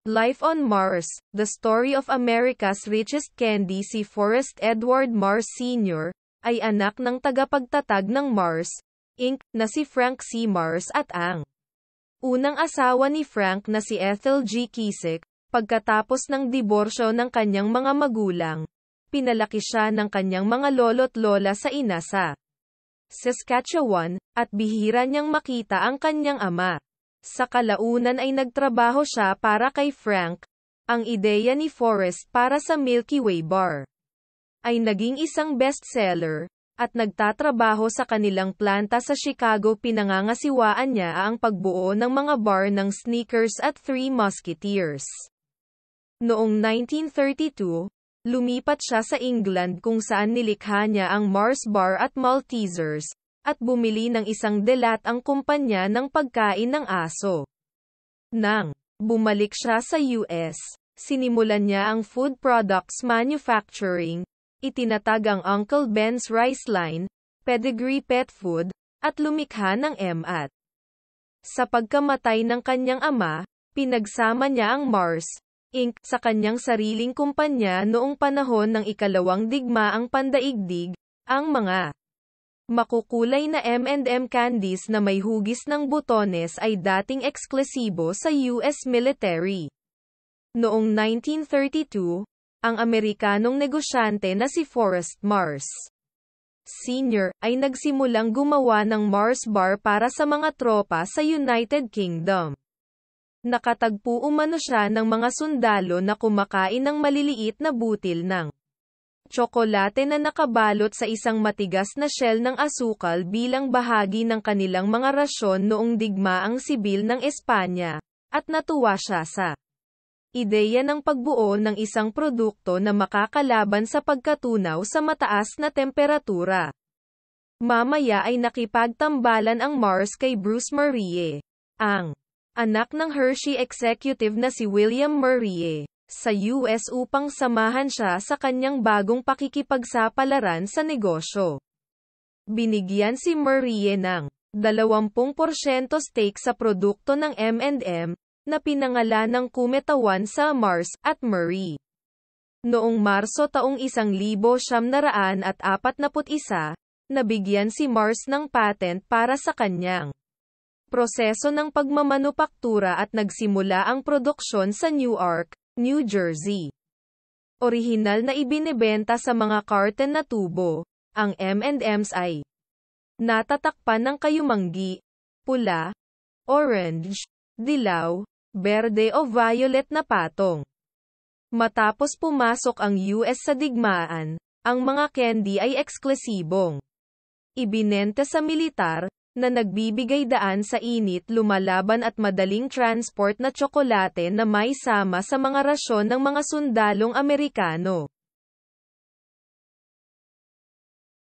Life on Mars, The Story of America's Richest Candy. Si Forrest Edward Mars Sr., ay anak ng tagapagtatag ng Mars, Inc., na si Frank C. Mars at ang unang asawa ni Frank na si Ethel G. Kisek. Pagkatapos ng diborsyo ng kanyang mga magulang, pinalaki siya ng kanyang mga lolo't lola sa Inasa, Saskatchewan, at bihira niyang makita ang kanyang ama. Sa kalaunan ay nagtrabaho siya para kay Frank. Ang ideya ni Forrest para sa Milky Way Bar ay naging isang bestseller, at nagtatrabaho sa kanilang planta sa Chicago. Pinangangasiwaan niya ang pagbuo ng mga bar ng Snickers at Three Musketeers. Noong 1932, lumipat siya sa England kung saan nilikha niya ang Mars Bar at Maltesers, at bumili ng isang delat ang kumpanya ng pagkain ng aso. Nang bumalik siya sa US, sinimulan niya ang food products manufacturing, itinatag ang Uncle Ben's Rice Line, Pedigree Pet Food, at lumikha ng M&T. Sa pagkamatay ng kanyang ama, pinagsama niya ang Mars, Inc. sa kanyang sariling kumpanya noong panahon ng ikalawang digmaang pandaigdig. Ang mga makukulay na M&M candies na may hugis ng butones ay dating eksklusibo sa US military. Noong 1932, ang Amerikanong negosyante na si Forrest Mars Sr. ay nagsimulang gumawa ng Mars Bar para sa mga tropa sa United Kingdom. Nakatagpo umano siya ng mga sundalo na kumakain ng maliliit na butil ng tsokolate na nakabalot sa isang matigas na shell ng asukal bilang bahagi ng kanilang mga rasyon noong digmaang sibil ng Espanya, at natuwa siya sa ideya ng pagbuo ng isang produkto na makakalaban sa pagkatunaw sa mataas na temperatura. Mamaya ay nakipagtambalan ang Mars kay Bruce Marie, ang anak ng Hershey executive na si William Marie, sa US upang samahan siya sa kanyang bagong pakikipagsapalaran sa negosyo. Binigyan si Marie ng 20% stake sa produkto ng M&M, na pinangalan ng kumetawan sa Mars at Marie. Noong Marso taong 1941, nabigyan si Mars ng patent para sa kanyang proseso ng pagmamanupaktura at nagsimula ang produksyon sa Newark, New Jersey. Orihinal na ibinebenta sa mga carton na tubo, ang M&M's ay natatakpan ng kayumanggi, pula, orange, dilaw, berde o violet na patong. Matapos pumasok ang US sa digmaan, ang mga candy ay eksklusibong ibinenta sa militar, na nagbibigay daan sa init, lumalaban at madaling transport na tsokolate na may sama sa mga rasyon ng mga sundalong Amerikano.